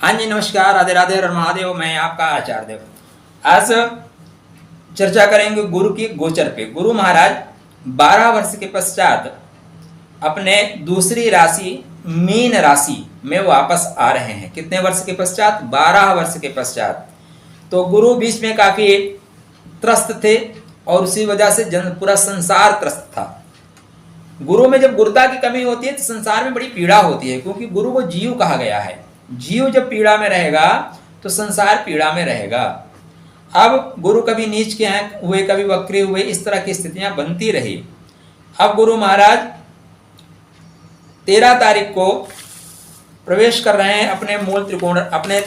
हाँ जी, नमस्कार, राधे राधे और महादेव। मैं आपका आचार्य देव। आज चर्चा करेंगे गुरु की गोचर पे। गुरु महाराज 12 वर्ष के पश्चात अपने दूसरी राशि मीन राशि में वापस आ रहे हैं। कितने वर्ष के पश्चात? 12 वर्ष के पश्चात। तो गुरु बीच में काफी त्रस्त थे और उसी वजह से पूरा संसार त्रस्त था। गुरु में जब गुरुता की कमी होती है तो संसार में बड़ी पीड़ा होती है, क्योंकि गुरु को जीव कहा गया है। जीव जब पीड़ा में रहेगा तो संसार पीड़ा में रहेगा। अब गुरु कभी नीच के हुए, कभी वक्री हुए, इस तरह की स्थितियां बनती रही। अब गुरु महाराज 13 तारीख को प्रवेश कर रहे हैं अपने मूल त्रिकोण, अपने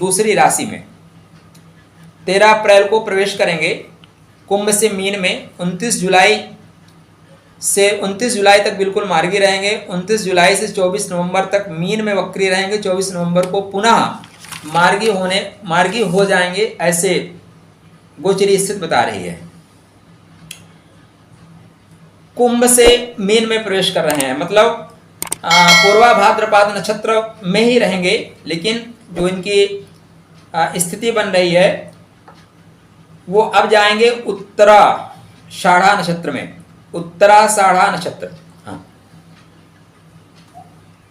दूसरी राशि में। 13 अप्रैल को प्रवेश करेंगे कुंभ से मीन में। 29 जुलाई तक बिल्कुल मार्गी रहेंगे। 29 जुलाई से 24 नवंबर तक मीन में वक्री रहेंगे। 24 नवंबर को पुनः मार्गी हो जाएंगे, ऐसे गोचरी स्थिति बता रही है। कुंभ से मीन में प्रवेश कर रहे हैं, मतलब पूर्वा भाद्रपद नक्षत्र में ही रहेंगे, लेकिन जो इनकी स्थिति बन रही है वो अब जाएंगे उत्तराषाढ़ा नक्षत्र में। उत्तराषाढ़ा नक्षत्र, हाँ,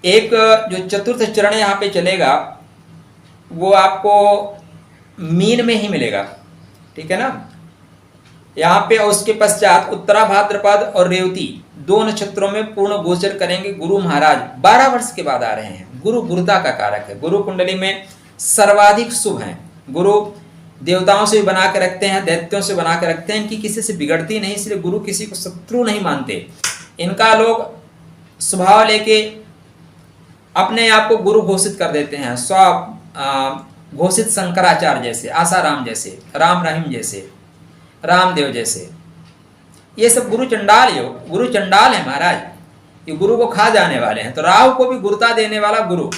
एक जो चतुर्थ चरण यहाँ पे चलेगा वो आपको मीन में ही मिलेगा, ठीक है ना। यहाँ पे उसके पश्चात उत्तरा भाद्रपद और रेवती 2 नक्षत्रों में पूर्ण गोचर करेंगे गुरु महाराज। 12 वर्ष के बाद आ रहे हैं। गुरु गुरुता का कारक है। गुरु कुंडली में सर्वाधिक शुभ हैं। गुरु देवताओं से भी बना के रखते हैं, दैत्यों से बना के रखते हैं। इनकी किसी से बिगड़ती नहीं, इसलिए गुरु किसी को शत्रु नहीं मानते। इनका लोग स्वभाव लेके अपने आप को गुरु घोषित कर देते हैं। घोषित शंकराचार्य जैसे, आसाराम जैसे, राम रहीम जैसे, रामदेव जैसे। ये सब गुरु चंडाल है महाराज। ये गुरु को खा जाने वाले हैं। तो राहु को भी गुरुता देने वाला गुरु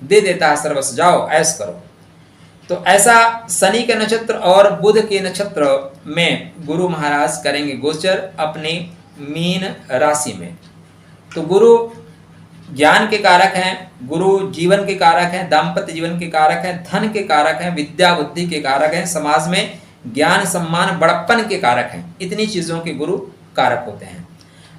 दे देता है सर्वस्व, जाओ ऐश करो। तो ऐसा शनि के नक्षत्र और बुध के नक्षत्र में गुरु महाराज करेंगे गोचर अपनी मीन राशि में। तो गुरु ज्ञान के कारक हैं, गुरु जीवन के कारक हैं, दाम्पत्य जीवन के कारक हैं, धन के कारक हैं, विद्या बुद्धि के कारक हैं, समाज में ज्ञान सम्मान बड़प्पन के कारक हैं। इतनी चीजों के गुरु कारक होते हैं।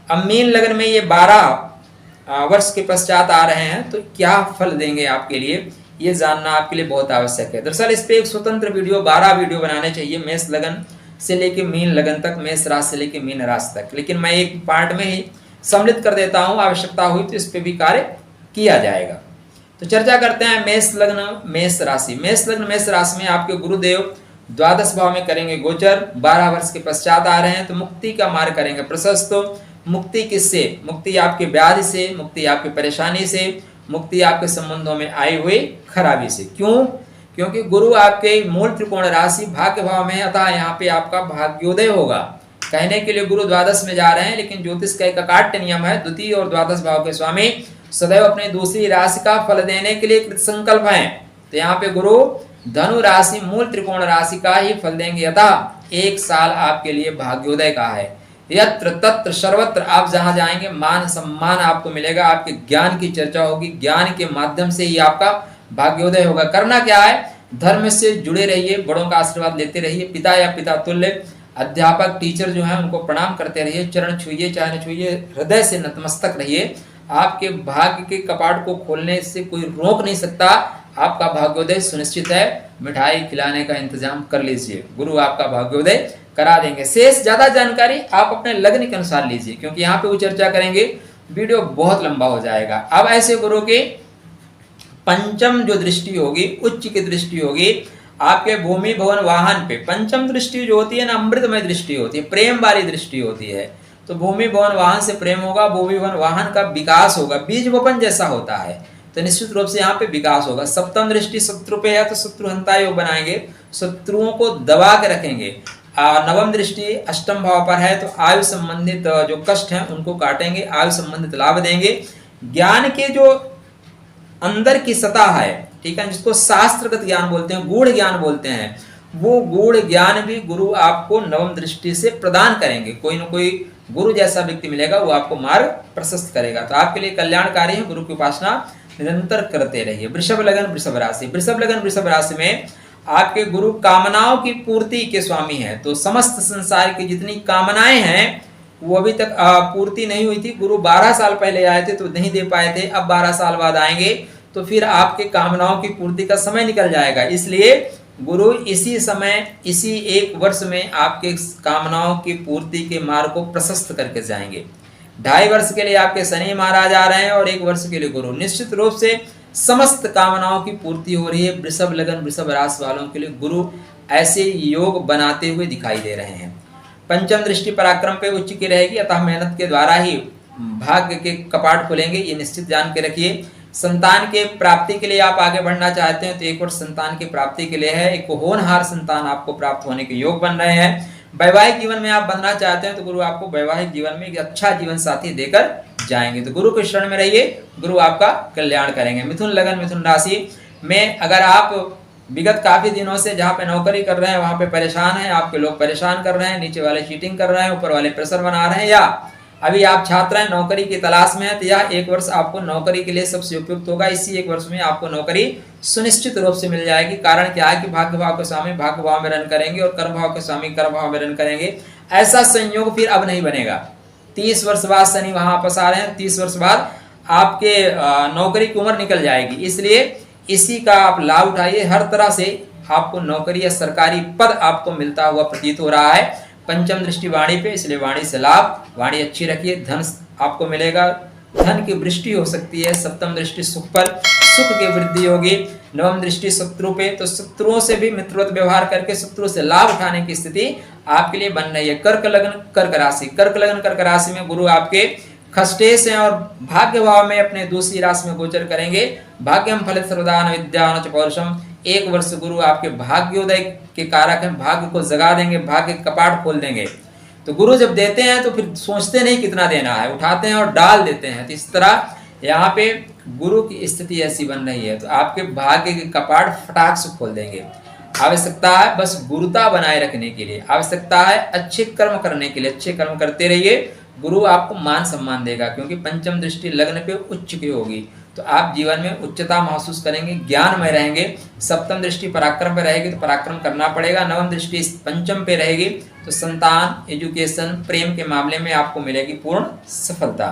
अब मीन लगन में ये 12 वर्ष के पश्चात आ रहे हैं, तो क्या फल देंगे आपके लिए, ये जानना आपके लिए बहुत आवश्यक है। दरअसल इस पे एक स्वतंत्र वीडियो, 12 वीडियो बनाने चाहिए, मेष लगन से लेके मीन लगन तक, मेष राशि से लेके मीन राशि तक, लेकिन मैं एक पार्ट में ही सम्मिलित कर देता हूँ। आवश्यकता हुई तो इस पे भी कार्य किया जाएगा। तो चर्चा करते हैं मेष लग्न मेष राशि। मेष लग्न मेष राशि में आपके गुरुदेव द्वादश भाव में करेंगे गोचर। 12 वर्ष के पश्चात आ रहे हैं, तो मुक्ति का मार्ग करेंगे प्रशस्त। मुक्ति किससे? मुक्ति आपके व्याधि से, मुक्ति आपकी परेशानी से, मुक्ति आपके संबंधों में आई हुई खराबी से। क्यों? क्योंकि गुरु आपके मूल त्रिकोण राशि भाग्य भाव में है, अतः यहाँ पे आपका भाग्योदय होगा। कहने के लिए गुरु द्वादश में जा रहे हैं, लेकिन ज्योतिष का एक अकाट्य नियम है, द्वितीय और द्वादश भाव के स्वामी सदैव अपनी दूसरी राशि का फल देने के लिए कृत संकल्प है। तो यहाँ पे गुरु धनु राशि मूल त्रिकोण राशि का ही फल देंगे, अतः 1 साल आपके लिए भाग्योदय का है। यत्र तत्र सर्वत्र आप जहां जाएंगे मान सम्मान आपको मिलेगा। आपके ज्ञान की चर्चा होगी, ज्ञान के माध्यम से ही आपका भाग्योदय होगा। करना क्या है? धर्म से जुड़े रहिए, बड़ों का आशीर्वाद लेते रहिए, पिता या पिता तुल्य अध्यापक टीचर जो है उनको प्रणाम करते रहिए, चरण छुइए चाहे न छुइए, हृदय से नतमस्तक रहिए। आपके भाग्य के कपाट को खोलने से कोई रोक नहीं सकता। आपका भाग्योदय सुनिश्चित है। मिठाई खिलाने का इंतजाम कर लीजिए, गुरु आपका भाग्योदय करा देंगे। शेष ज्यादा जानकारी आप अपने लग्न के अनुसार लीजिए, क्योंकि यहाँ पे वो चर्चा करेंगे, वीडियो बहुत लंबा हो जाएगा। अब ऐसे गुरु के पंचम जो दृष्टि होगी, उच्च की दृष्टि होगी आपके भूमि भवन वाहन पे। पंचम दृष्टि जो होती है ना, अमृतमय दृष्टि होती है, प्रेम वाली दृष्टि होती है। तो भूमि भवन वाहन से प्रेम होगा, भूमि भवन वाहन का विकास होगा, बीज वपन जैसा होता है, तो निश्चित रूप से यहाँ पे विकास होगा। सप्तम दृष्टि शत्रु पे है, तो शत्रुहंता योग बनाएंगे, शत्रुओं को दबा के रखेंगे। नवम दृष्टि अष्टम भाव पर है, तो आयु संबंधित जो कष्ट हैं उनको काटेंगे, आयु संबंधित लाभ देंगे। ज्ञान के जो अंदर की सतह है, ठीक है, जिसको शास्त्रगत ज्ञान बोलते हैं, गूढ़ ज्ञान बोलते हैं, वो गूढ़ ज्ञान भी गुरु आपको नवम दृष्टि से प्रदान करेंगे। कोई न कोई गुरु जैसा व्यक्ति मिलेगा, वो आपको मार्ग प्रशस्त करेगा। तो आपके लिए कल्याणकारी है गुरु की उपासना। निरंतर करते रहिए। वृषभ लगन वृषभ राशि, वृषभ लगन वृषभ राशि में आपके गुरु कामनाओं की पूर्ति के स्वामी हैं। तो समस्त संसार की जितनी कामनाएं हैं वो अभी तक पूर्ति नहीं हुई थी। गुरु 12 साल पहले आए थे तो नहीं दे पाए थे, अब 12 साल बाद आएंगे तो फिर आपके कामनाओं की पूर्ति का समय निकल जाएगा। इसलिए गुरु इसी समय, इसी 1 वर्ष में आपके कामनाओं की पूर्ति के मार्ग को प्रशस्त करके जाएंगे। 2.5 वर्ष के लिए आपके शनि महाराज आ रहे हैं और 1 वर्ष के लिए गुरु। निश्चित रूप से समस्त कामनाओं की पूर्ति हो रही है। वृषभ लगन वृषभ राशि वालों के लिए गुरु ऐसे योग बनाते हुए दिखाई दे रहे हैं। पंचम दृष्टि पराक्रम पे उच्च की रहेगी, अतः मेहनत के द्वारा ही भाग्य के कपाट खुलेंगे, ये निश्चित जान के रखिए। संतान के प्राप्ति के लिए आप आगे बढ़ना चाहते हैं तो 1 वर्ष संतान की प्राप्ति के लिए है। एक होनहार संतान आपको प्राप्त होने के योग बन रहे हैं। वैवाहिक जीवन में आप बनना चाहते हैं तो गुरु आपको वैवाहिक जीवन में एक अच्छा जीवन साथी देकर जाएंगे। तो गुरु के शरण में रहिए, गुरु आपका कल्याण करेंगे। मिथुन लगन मिथुन राशि में अगर आप विगत काफी दिनों से जहाँ पे नौकरी कर रहे हैं वहां पे परेशान हैं, आपके लोग परेशान कर रहे हैं, नीचे वाले चीटिंग कर रहे हैं, ऊपर वाले प्रेशर बना रहे हैं, या अभी आप छात्र हैं नौकरी की तलाश में है, तो यह 1 वर्ष आपको नौकरी के लिए सबसे उपयुक्त होगा। इसी 1 वर्ष में आपको नौकरी सुनिश्चित रूप से मिल जाएगी। कारण क्या है कि भाग्य भाव के स्वामी भाग्य भाव में रन करेंगे और कर्म भाव के स्वामी कर्म भाव में रन करेंगे। ऐसा संयोग फिर अब नहीं बनेगा। 30 वर्ष बाद शनि वहां वापस आ रहे हैं, 30 वर्ष बाद आपके नौकरी की उम्र निकल जाएगी। इसलिए इसी का आप लाभ उठाइए। हर तरह से आपको नौकरी या सरकारी पद आपको मिलता हुआ प्रतीत हो रहा है। पंचम दृष्टि वाणी पे, इसलिए वाणी से लाभ, वाणी अच्छी रखिए, धन आपको मिलेगा, धन की वृष्टि हो सकती है। सप्तम दृष्टि सुख पर, सुख की वृद्धि होगी। नवम दृष्टि शत्रु पे, तो शत्रुओं से भी मित्रवत व्यवहार करके शत्रु से लाभ उठाने की स्थिति आपके लिए बन रही है। कर्क लगन कर्क राशि, कर्क लगन कर्क राशि में गुरु आपके खष्टेश हैं और भाग्य भाव में अपने दूसरी राशि में गोचर करेंगे। भाग्यम फलित सर्वदान विद्यान च पौरुषम, 1 वर्ष गुरु आपके भाग्योदय के कारक हैं, भाग्य को जगा देंगे, भाग्य के कपाट खोल देंगे। तो गुरु जब देते हैं तो फिर सोचते नहीं कितना देना है, उठाते हैं और डाल देते हैं। तो इस तरह यहाँ पे गुरु की स्थिति ऐसी बन रही है, तो आपके भाग्य के कपाट फटाक से खोल देंगे। आवश्यकता है बस गुरुता बनाए रखने के लिए, आवश्यकता है अच्छे कर्म करने के लिए, अच्छे कर्म करते रहिए। गुरु आपको मान सम्मान देगा क्योंकि पंचम दृष्टि लग्न पे उच्च की होगी, तो आप जीवन में उच्चता महसूस करेंगे, ज्ञान में रहेंगे। सप्तम दृष्टि पराक्रम पे रहेगी तो पराक्रम करना पड़ेगा। नवम दृष्टि पंचम पे रहेगी तो संतान, एजुकेशन, प्रेम के मामले में आपको मिलेगी पूर्ण सफलता।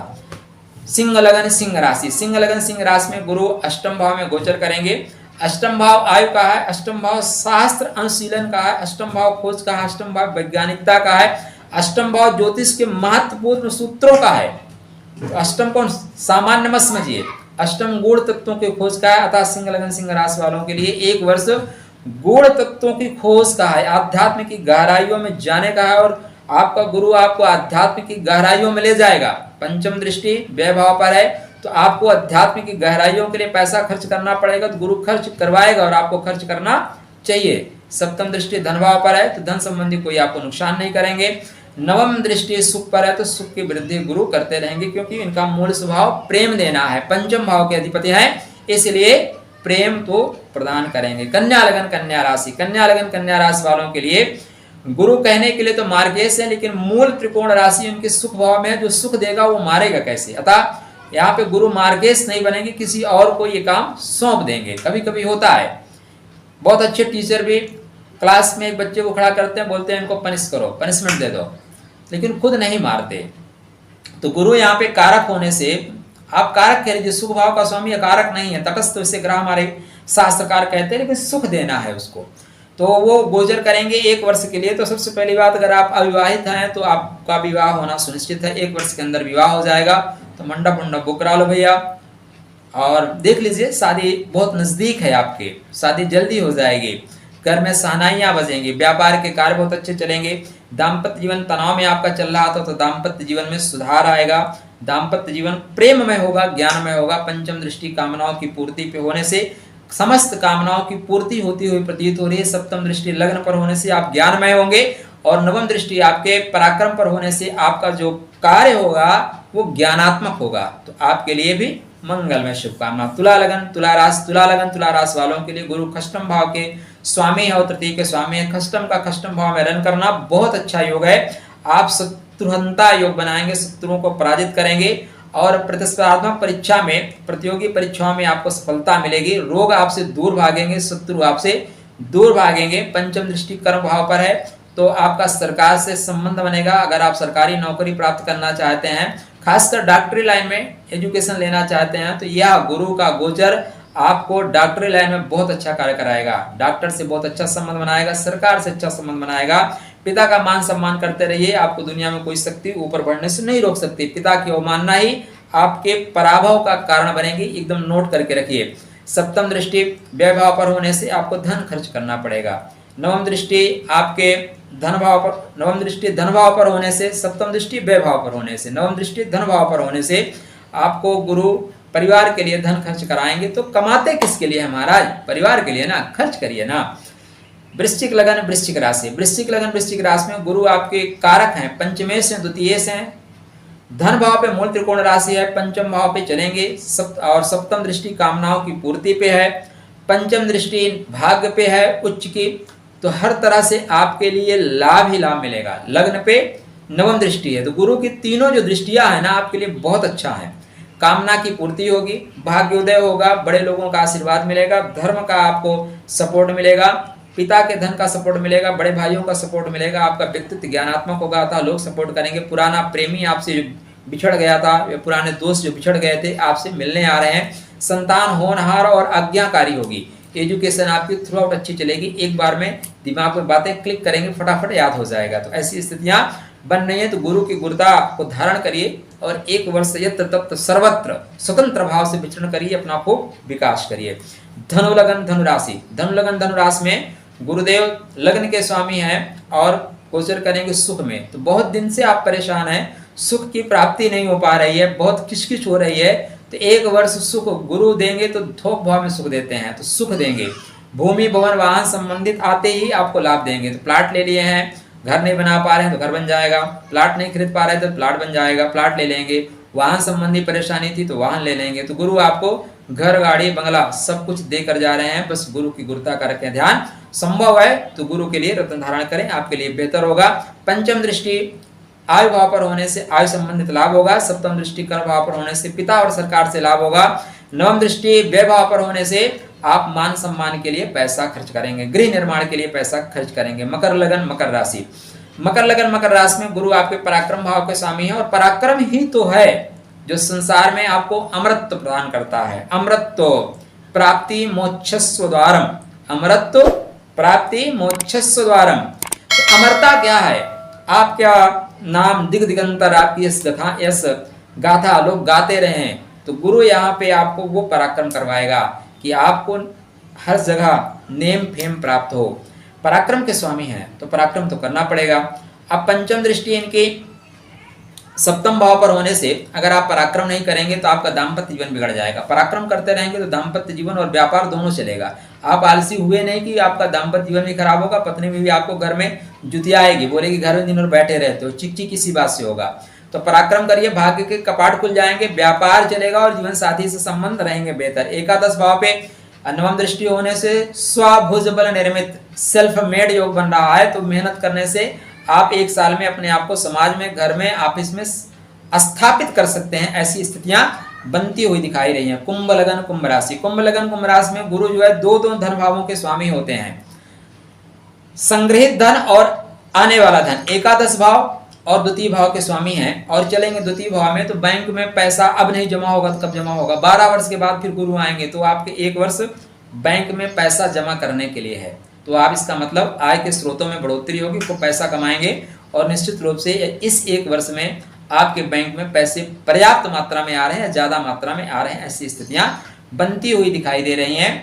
सिंह लगन सिंह राशि, सिंह लगन सिंह राशि में गुरु अष्टम भाव में गोचर करेंगे। अष्टम भाव आयु का है, अष्टम भाव शास्त्र अनुशीलन का है, अष्टम भाव खोज का है, अष्टम भाव वैज्ञानिकता का है, अष्टम भाव ज्योतिष के महत्वपूर्ण सूत्रों का है। तो अष्टम को सामान्य मत समझिए, अष्टम गुण तत्वों की खोज का है। अतः सिंह लगन सिंह राशि वालों के लिए 1 वर्ष गुण तत्वों की खोज का है, आध्यात्म की गहराइयों में जाने का है और आपका गुरु आपको आध्यात्म की गहराइयों में ले जाएगा। पंचम दृष्टि व्यय भाव पर है तो आपको अध्यात्म की गहराइयों के लिए पैसा खर्च करना पड़ेगा, तो गुरु खर्च करवाएगा और आपको खर्च करना चाहिए। सप्तम दृष्टि धन भाव पर है तो धन संबंधी कोई आपको नुकसान नहीं करेंगे। नवम दृष्टि सुख पर है तो सुख की वृद्धि गुरु करते रहेंगे क्योंकि इनका मूल स्वभाव प्रेम देना है, पंचम भाव के अधिपति हैं, इसलिए प्रेम तो प्रदान करेंगे। कन्या लगन कन्या राशि, कन्या लगन कन्या राशि वालों के लिए गुरु कहने के लिए तो मार्गेश है, लेकिन मूल त्रिकोण राशि उनके सुख भाव में है। जो सुख देगा वो मारेगा कैसे, अतः यहाँ पे गुरु मार्गेश नहीं बनेंगे, किसी और को ये काम सौंप देंगे। कभी कभी होता है, बहुत अच्छे टीचर भी क्लास में एक बच्चे को खड़ा करते हैं, बोलते हैं इनको पनिश करो, पनिशमेंट दे दो, लेकिन खुद नहीं मारते। तो गुरु यहाँ पे कारक होने से आप कारक कह लीजिए, सुख भाव का स्वामी कारक नहीं है, तटस्थ इसे ग्रह हमारे शास्त्रकार कहते हैं, लेकिन सुख देना है उसको, तो वो गोचर करेंगे 1 वर्ष के लिए। तो सबसे पहली बात, अगर आप अविवाहित हैं तो आपका विवाह होना सुनिश्चित है, 1 वर्ष के अंदर विवाह हो जाएगा। तो मंडप बुक करा लो भैया, और देख लीजिए शादी बहुत नजदीक है, आपके शादी जल्दी हो जाएगी, घर में शहनाइयां बजेंगी, व्यापार के कार्य बहुत अच्छे चलेंगे। दाम्पत्य जीवन तनाव में आपका चल रहा था तो दाम्पत्य जीवन में सुधार आएगा, दाम्पत्य जीवन प्रेम में होगा, ज्ञान में होगा। पंचम दृष्टि कामनाओं की पूर्ति पे होने से समस्त कामनाओं की पूर्ति होती हुई प्रतीत हो रही है। सप्तम दृष्टि लग्न पर होने से आप ज्ञानमय होंगे, और नवम दृष्टि आपके पराक्रम पर होने से आपका जो कार्य होगा वो ज्ञानात्मक होगा। तो आपके लिए भी मंगलमय शुभकामना। तुला लगन तुला राशि वालों के लिए गुरु खष्टम भाव के स्वामी है और तृतीय के स्वामी है। खष्टम का खष्टम भाव में रन करना बहुत अच्छा योग है। आप शत्रुहंता योग बनाएंगे, शत्रुओं को पराजित करेंगे और प्रतिस्पर्धात्मक परीक्षा में, प्रतियोगी परीक्षाओं में आपको सफलता मिलेगी। रोग आपसे दूर भागेंगे, शत्रु आपसे दूर भागेंगे। पंचम दृष्टि कर्म भाव पर है तो आपका सरकार से संबंध बनेगा। अगर आप सरकारी नौकरी प्राप्त करना चाहते हैं, खासकर डॉक्टरी लाइन में एजुकेशन लेना चाहते हैं, तो यह गुरु का गोचर आपको डॉक्टरी लाइन में बहुत अच्छा कार्य कराएगा। डॉक्टर से बहुत अच्छा संबंध बनाएगा, सरकार से अच्छा संबंध बनाएगा। पिता का मान सम्मान करते रहिए, आपको दुनिया में कोई शक्ति ऊपर बढ़ने से नहीं रोक सकती। पिता की अवमानना ही आपके पराभव का कारण बनेगी, एकदम नोट करके रखिए। सप्तम दृष्टि व्यय भाव पर होने से आपको धन खर्च करना पड़ेगा। नवम दृष्टि आपके धन भाव पर, नवम दृष्टि धन भाव पर होने से, सप्तम दृष्टि व्यय भाव पर होने से, नवम दृष्टि धन भाव पर होने से आपको गुरु परिवार के लिए धन खर्च कराएंगे। तो कमाते किसके लिए है महाराज? परिवार के लिए ना, खर्च करिए ना। वृश्चिक लगन वृश्चिक राशि, वृश्चिक लगन वृश्चिक राशि में गुरु आपके कारक हैं, पंचमेश हैं, द्वितीयेश हैं। धन भाव पे मूल त्रिकोण राशि है, पंचम भाव पे चलेंगे। और सप्तम दृष्टि कामनाओं की पूर्ति पे है, पंचम दृष्टि भाग्य पे है उच्च की। तो हर तरह से आपके लिए लाभ ही लाभ मिलेगा। लग्न पे नवम दृष्टि है, तो गुरु की तीनों जो दृष्टियां है ना आपके लिए बहुत अच्छा है। कामना की पूर्ति होगी, भाग्योदय होगा, बड़े लोगों का आशीर्वाद मिलेगा, धर्म का आपको सपोर्ट मिलेगा, पिता के धन का सपोर्ट मिलेगा, बड़े भाइयों का सपोर्ट मिलेगा, आपका व्यक्तित्व ज्ञानात्मक होगा था, लोग सपोर्ट करेंगे। पुराना प्रेमी आपसे जो बिछड़ गया था, या पुराने दोस्त जो बिछड़ गए थे आपसे मिलने आ रहे हैं। संतान होनहार और आज्ञाकारी होगी। एजुकेशन आपकी थ्रू आउट अच्छी चलेगी, एक बार में दिमाग में बातें क्लिक करेंगे, फटाफट याद हो जाएगा। तो ऐसी स्थितियां बन रही है, तो गुरु की गुरुता को धारण करिए और एक वर्ष यत्र तत्र सर्वत्र स्वतंत्र भाव से विचरण करिए, अपना खूब विकास करिए। धनु लगन धनु राशि, धनु लगन धनु राशि में गुरुदेव लग्न के स्वामी हैं और गोचर करेंगे सुख में। तो बहुत दिन से आप परेशान हैं, सुख की प्राप्ति नहीं हो पा रही है, बहुत किचकिच हो रही है, तो एक वर्ष सुख गुरु देंगे तो थोक भाव में सुख देते हैं, तो सुख देंगे। भूमि भवन वाहन संबंधित आते ही आपको लाभ देंगे। तो प्लाट ले लिए हैं, घर नहीं बना पा रहे हैं तो घर बन जाएगा, प्लाट नहीं खरीद पा रहे तो प्लाट बन जाएगा, प्लाट ले लेंगे। वाहन संबंधी परेशानी थी तो वाहन ले लेंगे। तो गुरु आपको घर गाड़ी बंगला सब कुछ दे कर जा रहे हैं, बस गुरु की गुरुता का रखें ध्यान। संभव है तो गुरु के लिए रत्न धारण करें, आपके लिए बेहतर होगा। पंचम दृष्टि आयु भाव पर होने से आयु संबंधित लाभ होगा। सप्तम दृष्टि कर्म भाव पर होने से पिता और सरकार से लाभ होगा। नवम दृष्टि व्यय भाव पर होने से आप मान सम्मान के लिए पैसा खर्च करेंगे, गृह निर्माण के लिए पैसा खर्च करेंगे। मकर लगन मकर राशि, मकर लगन मकर राशि में गुरु आपके पराक्रम भाव के स्वामी है, और पराक्रम ही तो है जो संसार में आपको अमृत प्रदान करता है। अमृत प्राप्ति मोक्षस्व द्वारम, अमृत प्राप्ति मोक्षस्व द्वारम। तो अमरता क्या है? आप क्या नाम दिग दिगंतर आपकी यश गाथा लोग गाते रहे, तो गुरु यहाँ पे आपको वो पराक्रम करवाएगा कि आपको हर जगह नेम फेम प्राप्त हो। पराक्रम के स्वामी हैं तो पराक्रम तो करना पड़ेगा। अब पंचम दृष्टि इनकी सप्तम भाव पर होने से अगर आप पराक्रम नहीं करेंगे तो आपका दाम्पत्य जीवन बिगड़ जाएगा। पराक्रम करते रहेंगे तो दाम्पत्य जीवन और व्यापार दोनों चलेगा। आप आलसी हुए नहीं कि आपका दाम्पत्य जीवन भी खराब होगा, पत्नी भी आपको घर में जुतिया आएगी, बोलेगी घर में दिन भर बैठे रहते हो, चिक चिक किसी बात से होगा। तो पराक्रम करिए, भाग्य के कपाट खुल जाएंगे, व्यापार चलेगा और जीवन साथी से संबंध रहेंगे बेहतर। एकादश भाव पे नवम दृष्टि होने से स्वभुज बल निर्मित सेल्फ मेड योग बन रहा है, तो मेहनत करने से आप एक साल में अपने आप को समाज में, घर में, ऑफिस में स्थापित कर सकते हैं। ऐसी स्थितियां बनती हुई दिखाई रही हैं। कुंभ लगन कुंभ राशि, कुंभ लगन कुंभ राशि में गुरु जो है दो धन भावों के स्वामी होते हैं। संग्रहित धन और आने वाला धन, एकादश भाव और द्वितीय भाव के स्वामी हैं। और चलेंगे द्वितीय भाव में, तो बैंक में पैसा अब नहीं जमा होगा तो कब जमा होगा? 12 वर्ष के बाद फिर गुरु आएंगे, तो आपके एक वर्ष बैंक में पैसा जमा करने के लिए है। तो आप इसका मतलब आय के स्रोतों में बढ़ोतरी होगी, को पैसा कमाएंगे और निश्चित रूप से इस एक वर्ष में आपके बैंक में पैसे पर्याप्त मात्रा में आ रहे हैं, ज्यादा मात्रा में आ रहे हैं। ऐसी स्थितियां बनती हुई दिखाई दे रही हैं।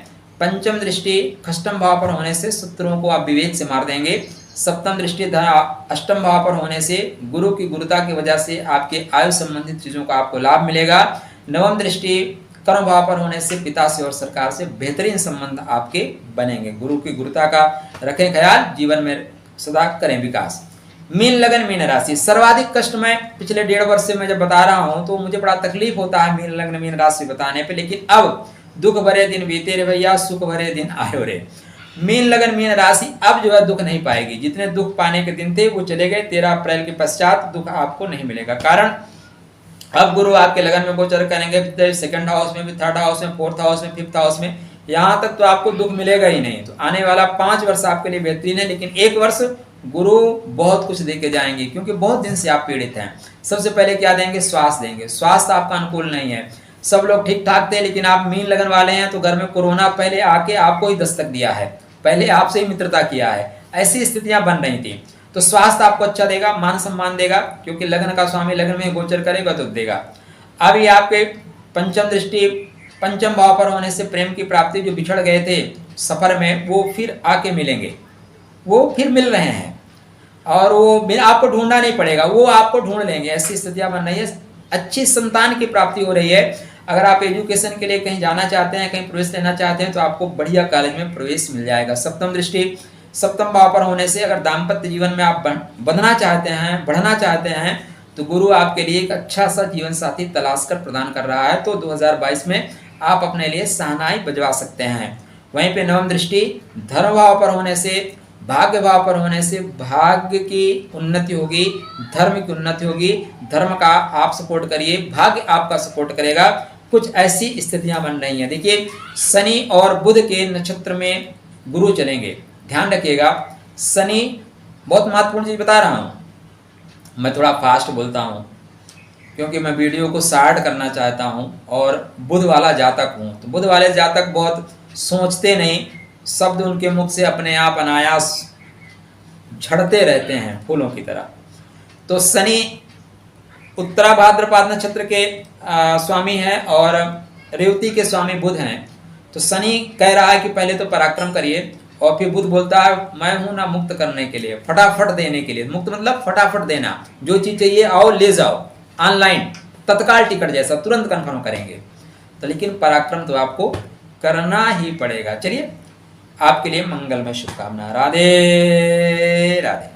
पंचम दृष्टि अष्टम भाव पर होने से शत्रुओं को आप विवेक से मार देंगे। सप्तम दृष्टि अष्टम भाव पर होने से गुरु की गुरुता की वजह से आपके आयु संबंधित चीजों का आपको लाभ मिलेगा। नवम दृष्टि कर्म भाव पर होने से पिता से और सरकार से बेहतरीन संबंध आपके बनेंगे। गुरु की गुरुता का रखें ख्याल, जीवन में सदा करें विकास। मीन लगन मीन राशि, सर्वाधिक कष्ट मैं पिछले 1.5 वर्ष से मैं जब बता रहा हूं तो मुझे बड़ा तकलीफ होता है मीन लग्न मीन राशि बताने पे, लेकिन अब दुख भरे दिन बीते रे भैया, सुख भरे दिन आयो रे। मीन लगन मीन राशि अब जो है दुख नहीं पाएगी। जितने दुख पाने के दिन थे वो चले गए। 13 अप्रैल के पश्चात दुख आपको नहीं मिलेगा। कारण अब गुरु आपके लगन में गोचर करेंगे, सेकंड हाउस में भी, थर्ड हाउस में, फोर्थ हाउस में, फिफ्थ हाउस में, यहाँ तक तो आपको दुख मिलेगा ही नहीं। तो आने वाला 5 वर्ष आपके लिए बेहतरीन है, लेकिन 1 वर्ष गुरु बहुत कुछ देके जाएंगे, क्योंकि बहुत दिन से आप पीड़ित हैं। सबसे पहले क्या देंगे? स्वास्थ्य देंगे। स्वास्थ्य आपका अनुकूल नहीं है, सब लोग ठीक ठाक थे, लेकिन आप मीन लगन वाले हैं तो घर में कोरोना पहले आके आपको ही दस्तक दिया है, पहले आपसे ही मित्रता किया है, ऐसी स्थितियां बन रही थी। तो स्वास्थ्य आपको अच्छा देगा, मान सम्मान देगा, क्योंकि लगन का स्वामी लगन में गोचर करेगा तो देगा। अब ये आपके पंचम दृष्टि पंचम भाव पर होने से प्रेम की प्राप्ति, जो बिछड़ गए थे सफर में वो फिर आके मिलेंगे, वो फिर मिल रहे हैं, और वो आपको ढूंढना नहीं पड़ेगा, वो आपको ढूंढ लेंगे, ऐसी स्थितियां बन रही है। अच्छी संतान की प्राप्ति हो रही है। अगर आप एजुकेशन के लिए कहीं जाना चाहते हैं, कहीं प्रवेश लेना चाहते हैं, तो आपको बढ़िया कॉलेज में प्रवेश मिल जाएगा। सप्तम दृष्टि सप्तम भाव पर होने से अगर दाम्पत्य जीवन में आप बंधना चाहते हैं, बढ़ना चाहते हैं, तो गुरु आपके लिए एक अच्छा सा जीवन साथी तलाश कर प्रदान कर रहा है। तो 2022 में आप अपने लिए शहनाई बजवा सकते हैं। वहीं पे नवम दृष्टि धर्म भाव पर होने से, भाग्य भाव पर होने से भाग्य की उन्नति होगी, धर्म की उन्नति होगी। धर्म का आप सपोर्ट करिए, भाग्य आपका सपोर्ट करेगा। कुछ ऐसी स्थितियां बन रही हैं। देखिए, शनि और बुध के नक्षत्र में गुरु चलेंगे, ध्यान रखिएगा। शनि बहुत महत्वपूर्ण चीज बता रहा हूं, मैं थोड़ा फास्ट बोलता हूं क्योंकि मैं वीडियो को शार्ट करना चाहता हूं, और बुध वाला जातक हूं। तो बुध वाले जातक बहुत सोचते नहीं, शब्द उनके मुख से अपने आप अनायास झड़ते रहते हैं फूलों की तरह। तो शनि उत्तरा भाद्रपद नक्षत्र के स्वामी हैं और रेवती के स्वामी बुध हैं। तो शनि कह रहा है कि पहले तो पराक्रम करिए, और फिर बुध बोलता है मैं हूं ना मुक्त करने के लिए, फटाफट देने के लिए। मुक्त मतलब फटाफट देना, जो चीज चाहिए आओ ले जाओ, ऑनलाइन तत्काल टिकट जैसा तुरंत कंफर्म करेंगे। तो लेकिन पराक्रम तो आपको करना ही पड़ेगा। चलिए, आपके लिए मंगलमय शुभकामना। राधे राधे।